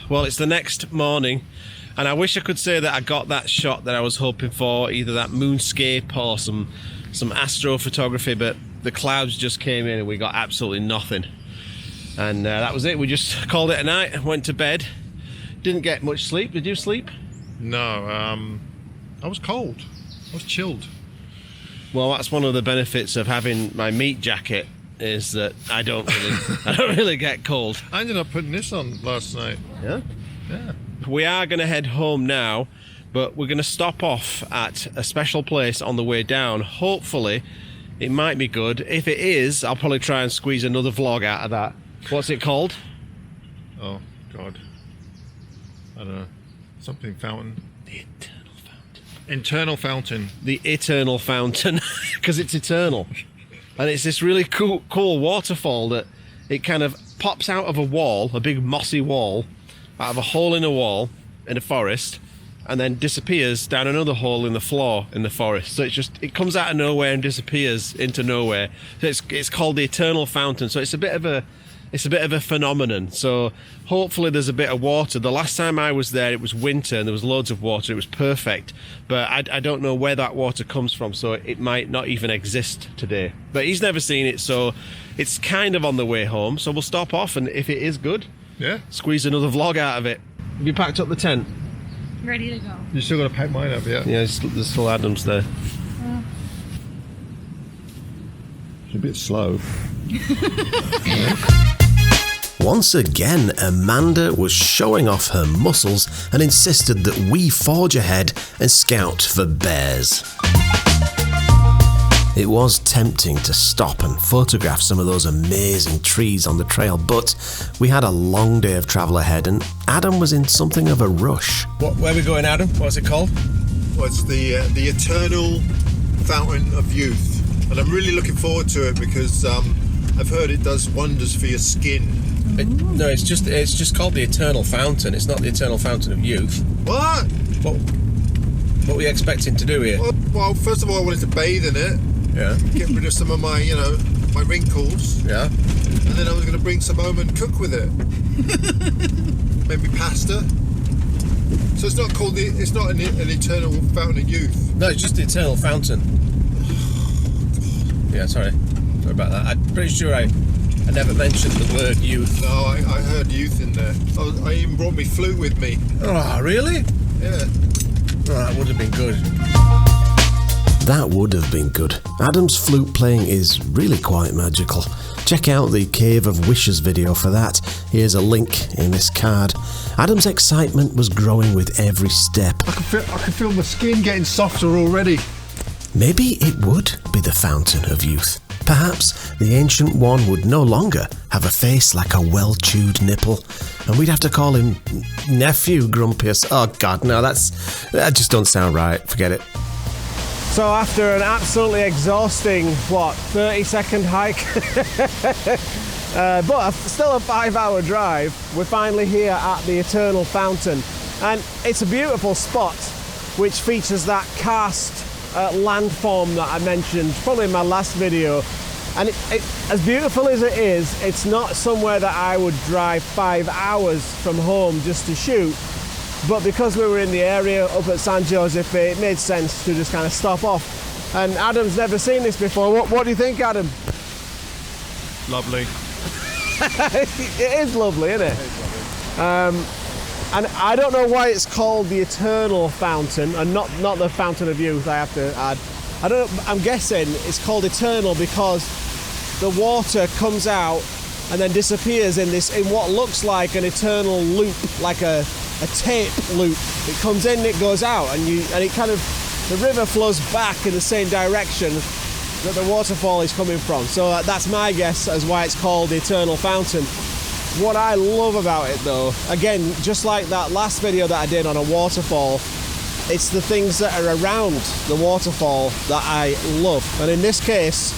Well, it's the next morning, and I wish I could say that I got that shot that I was hoping for, either that moonscape or some astrophotography, but the clouds just came in and we got absolutely nothing. And that was it. We just called it a night, went to bed. Didn't get much sleep. Did you sleep? No, I was cold. I was chilled. Well, that's one of the benefits of having my meat jacket, is that I don't really get cold. I ended up putting this on last night. Yeah? Yeah. We are going to head home now, but we're going to stop off at a special place on the way down. Hopefully, it might be good. If it is, I'll probably try and squeeze another vlog out of that. What's it called? Oh, God. I don't know. Something fountain. The eternal fountain. Internal fountain. The eternal fountain, because it's eternal. And it's this really cool waterfall that it kind of pops out of a wall, a big mossy wall, out of a hole in a wall in a forest, and then disappears down another hole in the floor in the forest. So it comes out of nowhere and disappears into nowhere. So it's called the eternal fountain. So it's a bit of a phenomenon. So hopefully there's a bit of water. The last time I was there, it was winter and there was loads of water. It was perfect, but I don't know where that water comes from, so it might not even exist today. But he's never seen it, so it's kind of on the way home. So we'll stop off, and if it is good, yeah, squeeze another vlog out of it. Have you packed up the tent? Ready to go. You still got to pack mine up, yeah? Yeah, there's still Adam's there. It's a bit slow. Once again, Amanda was showing off her muscles and insisted that we forge ahead and scout for bears. It was tempting to stop and photograph some of those amazing trees on the trail, but we had a long day of travel ahead and Adam was in something of a rush. Where are we going, Adam? What's it called? Well, it's the eternal fountain of youth, and I'm really looking forward to it because I've heard it does wonders for your skin. No, it's just called the eternal fountain. It's not the eternal fountain of youth. What? What were you expecting to do here? Well, first of all, I wanted to bathe in it. Yeah. Get rid of some of my, my wrinkles. Yeah. And then I was going to bring some home and cook with it. Maybe pasta. So it's not called it's not an eternal fountain of youth. No, it's just the eternal fountain. Yeah, sorry about that. I'm pretty sure I never mentioned the word youth. No, I heard youth in there. I even brought my flute with me. Oh, really? Yeah. Oh, that would have been good. That would have been good. Adam's flute playing is really quite magical. Check out the Cave of Wishes video for that. Here's a link in this card. Adam's excitement was growing with every step. I can feel my skin getting softer already. Maybe it would be the fountain of youth. Perhaps the Ancient One would no longer have a face like a well-chewed nipple, and we'd have to call him Nephew Grumpius. Oh God, no, that just don't sound right. Forget it. So after an absolutely exhausting, 30-second hike, but still a 5-hour drive, we're finally here at the Eternal Fountain. And it's a beautiful spot, which features that karst landform that I mentioned probably in my last video. And as beautiful as it is, it's not somewhere that I would drive 5 hours from home just to shoot. But because we were in the area up at San Josef, it made sense to just kind of stop off. And Adam's never seen this before. What do you think, Adam? Lovely. It is lovely, isn't it? It is lovely. And I don't know why it's called the Eternal Fountain and not the Fountain of Youth, I have to add. I don't know, I'm guessing it's called Eternal because the water comes out and then disappears in what looks like an eternal loop, like a tape loop. It comes in, it goes out, and it kind of, the river flows back in the same direction that the waterfall is coming from. So that's my guess as why it's called the Eternal Fountain. What I love about it though, again, just like that last video that I did on a waterfall, it's the things that are around the waterfall that I love. And in this case,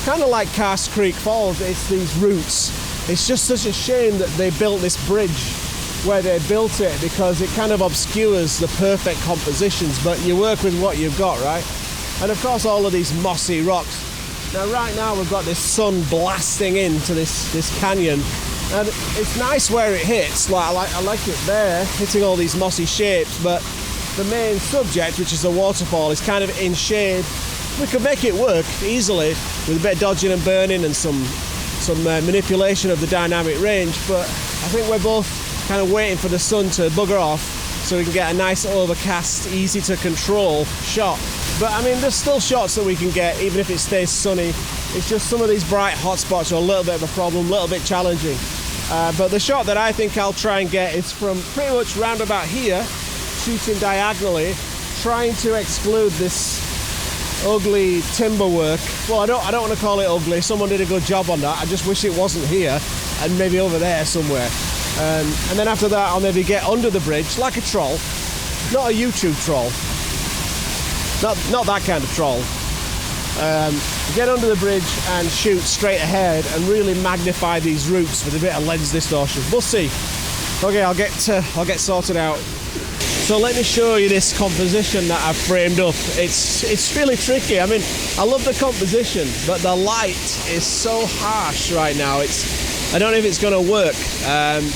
kind of like Karst Creek Falls, it's these roots. It's just such a shame that they built this bridge where they built it because it kind of obscures the perfect compositions, but you work with what you've got, right? And of course all of these mossy rocks. Now right now we've got this sun blasting into this canyon, And it's nice where it hits, like I like it there, hitting all these mossy shapes, but the main subject, which is the waterfall, is kind of in shade. We could make it work easily with a bit of dodging and burning and some manipulation of the dynamic range, but I think we're both kind of waiting for the sun to bugger off so we can get a nice overcast, easy to control shot. But I mean, there's still shots that we can get even if it stays sunny. It's just some of these bright hot spots are a little bit of a problem, a little bit challenging. But the shot that I think I'll try and get is from pretty much round about here, shooting diagonally, trying to exclude this ugly timber work. Well, I don't want to call it ugly. Someone did a good job on that. I just wish it wasn't here and maybe over there somewhere. And then after that, I'll maybe get under the bridge like a troll, not a YouTube troll, not that kind of troll. Get under the bridge and shoot straight ahead and really magnify these roots with a bit of lens distortion. We'll see. Okay, I'll get sorted out. So let me show you this composition that I've framed up. It's really tricky. I mean, I love the composition, but the light is so harsh right now. I don't know if it's going to work.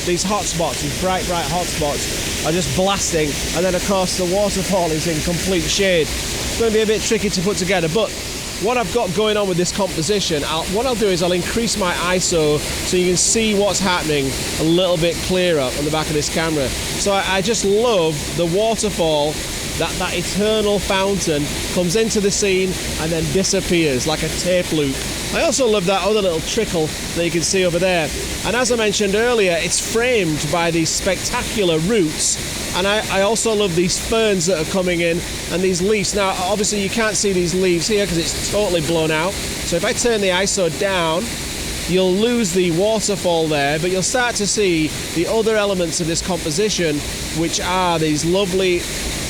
These hot spots, these bright hot spots, are just blasting, and then of course the waterfall is in complete shade. It's going to be a bit tricky to put together, but what I've got going on with this composition, what I'll do is I'll increase my ISO so you can see what's happening a little bit clearer on the back of this camera. So I just love the waterfall, that eternal fountain comes into the scene and then disappears like a tape loop. I also love that other little trickle that you can see over there. And as I mentioned earlier, it's framed by these spectacular roots. And I also love these ferns that are coming in and these leaves. Now, obviously you can't see these leaves here because it's totally blown out. So if I turn the ISO down, you'll lose the waterfall there, but you'll start to see the other elements of this composition, which are these lovely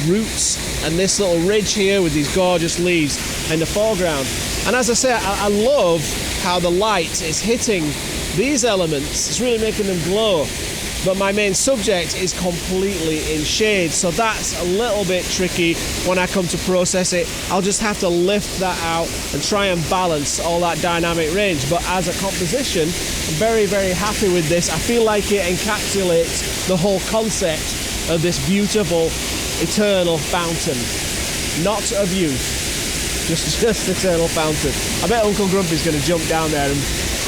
roots and this little ridge here with these gorgeous leaves in the foreground. And as I say, I love how the light is hitting these elements. It's really making them glow. But my main subject is completely in shade, so that's a little bit tricky when I come to process it. I'll just have to lift that out and try and balance all that dynamic range. But as a composition, I'm very, very happy with this. I feel like it encapsulates the whole concept of this beautiful, eternal fountain. Not of youth, just eternal fountain. I bet Uncle Grumpy's going to jump down there and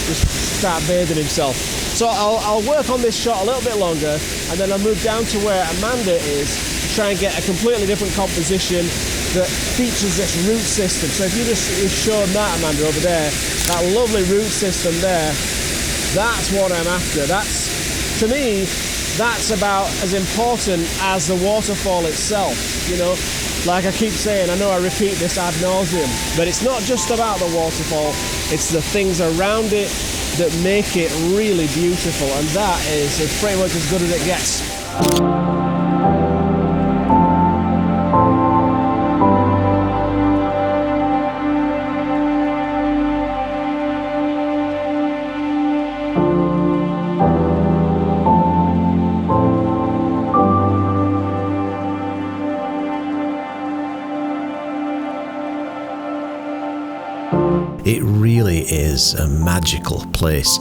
just start bathing himself. So I'll work on this shot a little bit longer, and then I'll move down to where Amanda is to try and get a completely different composition that features this root system. So if you just showed that, Amanda, over there, that lovely root system there, that's what I'm after. To me, that's about as important as the waterfall itself, you know. Like I keep saying, I know I repeat this ad nauseum, but it's not just about the waterfall, it's the things around it that make it really beautiful, and that is pretty much as good as it gets. It really is a magical place.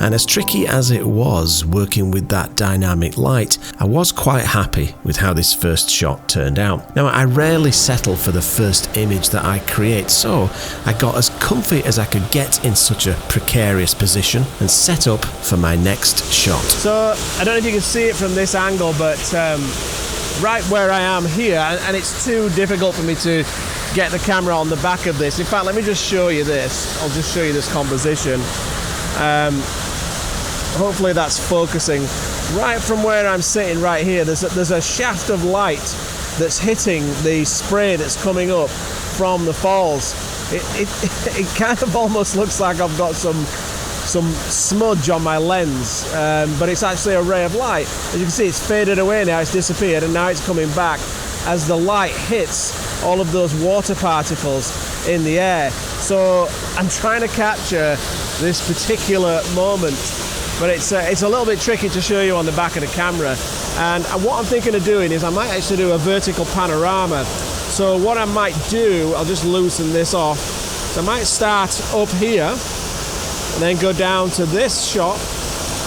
And as tricky as it was working with that dynamic light, I was quite happy with how this first shot turned out. Now, I rarely settle for the first image that I create, so I got as comfy as I could get in such a precarious position and set up for my next shot. So, I don't know if you can see it from this angle, but right where I am here, and it's too difficult for me to get the camera on the back of this. In fact, let me just show you this. I'll just show you this composition. Hopefully that's focusing. Right from where I'm sitting right here, there's a shaft of light that's hitting the spray that's coming up from the falls. It kind of almost looks like I've got some smudge on my lens, but it's actually a ray of light. As you can see, it's faded away now, it's disappeared, and now it's coming back as the light hits all of those water particles in the air. So I'm trying to capture this particular moment, but it's a little bit tricky to show you on the back of the camera. And what I'm thinking of doing is I might actually do a vertical panorama. So what I might do, I'll just loosen this off. So I might start up here and then go down to this shot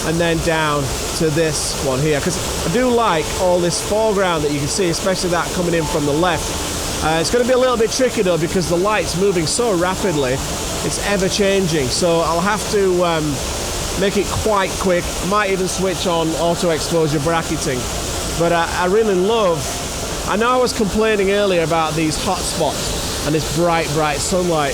and then down to this one here, because I do like all this foreground that you can see, especially that coming in from the left. It's going to be a little bit tricky though, because the light's moving so rapidly, it's ever changing, so I'll have to make it quite quick. I might even switch on auto exposure bracketing, but I really love, I know I was complaining earlier about these hot spots and this bright sunlight,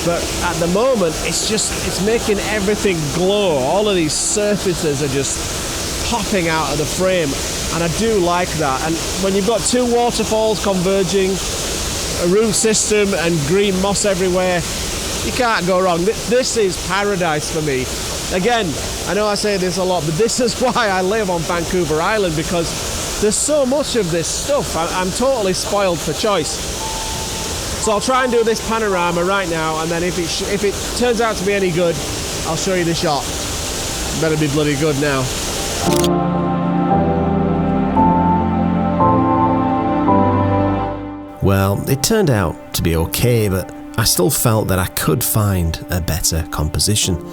but at the moment it's making everything glow. All of these surfaces are just popping out of the frame, and I do like that. And when you've got two waterfalls converging, a roof system and green moss everywhere, you can't go wrong. This is paradise for me. Again, I know I say this a lot, but this is why I live on Vancouver Island, because there's so much of this stuff. I'm totally spoiled for choice. So I'll try and do this panorama right now, and then if it turns out to be any good, I'll show you the shot. Better be bloody good now. Well, it turned out to be okay, but I still felt that I could find a better composition.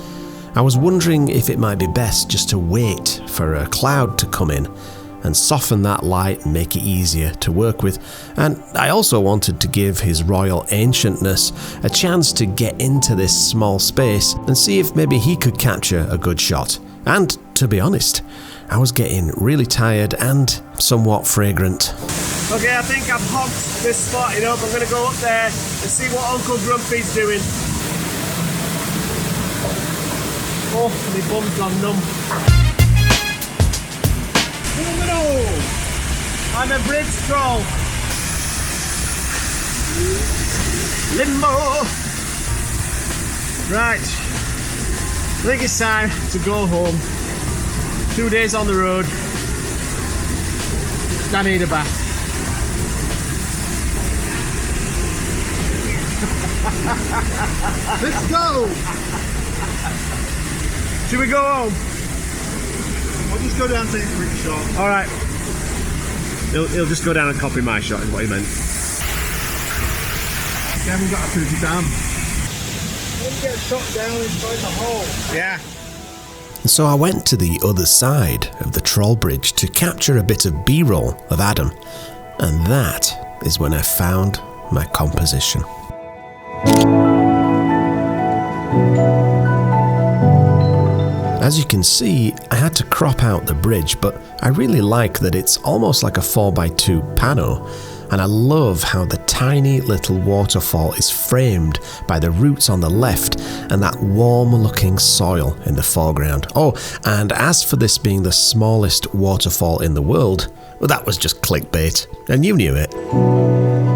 I was wondering if it might be best just to wait for a cloud to come in and soften that light and make it easier to work with. And I also wanted to give his royal ancientness a chance to get into this small space and see if maybe he could capture a good shot. And to be honest, I was getting really tired and somewhat fragrant. Okay, I think I've hogged this spot up. I'm going to go up there and see what Uncle Grumpy's doing. Oh, my bum's gone numb. I'm a bridge troll. Limbo. Right. I think it's time to go home. 2 days on the road. I need a bath. Let's go! Should we go home? I'll just go down and take a quick shot. Alright. He'll just go down and copy my shot, is what he meant. Gavin got a pretty damn. Don't get shot down inside the hole. Yeah. So I went to the other side of the troll bridge to capture a bit of B-roll of Adam, and that is when I found my composition. As you can see, I had to crop out the bridge, but I really like that it's almost like a 4x2 pano, and I love how the tiny little waterfall is framed by the roots on the left and that warm looking soil in the foreground. Oh, and as for this being the smallest waterfall in the world, well, that was just clickbait, and you knew it.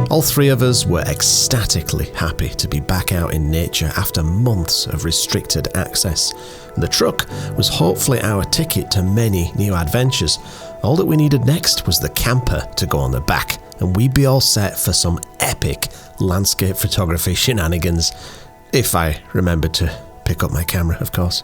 All three of us were ecstatically happy to be back out in nature after months of restricted access. The truck was hopefully our ticket to many new adventures. All that we needed next was the camper to go on the back, and we'd be all set for some epic landscape photography shenanigans. If I remembered to pick up my camera, of course.